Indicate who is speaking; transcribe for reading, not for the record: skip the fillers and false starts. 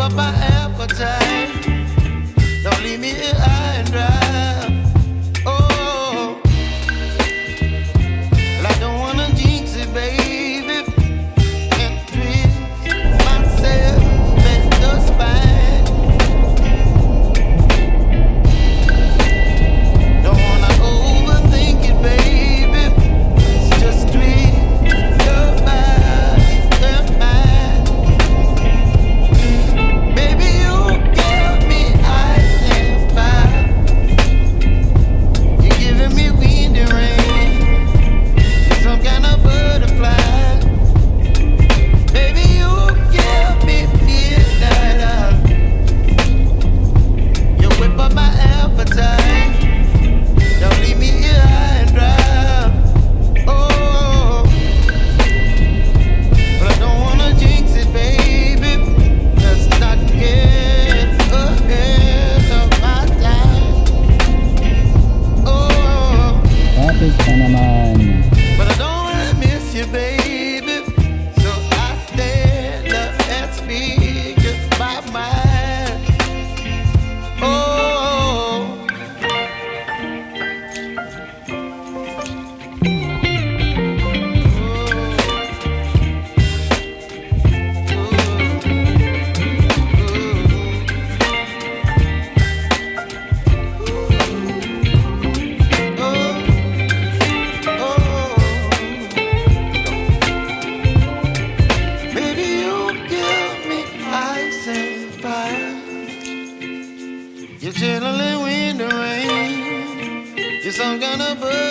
Speaker 1: up my appetite. Don't leave me here high and dry. Oh, well, I don't wanna jinx it, baby, and twist myself at the spine. Don't wanna overthink it, baby. It's just twist your mind. Baby, you give me ice and fire. You're giving me wind and rain. You're some kind of butterfly. Baby, you give me midnight oil. You whip up my appetite. Don't leave me here high and dry. Oh, but I don't wanna jinx it, baby. Let's not get ahead of my time. Oh,
Speaker 2: Traffic pa naman.
Speaker 1: but I don't wanna miss you, baby. So I stand up and speak just my mind. Oh, baby, you give me ice and fire. You're chilling in wind and rain. You're some kind of bird.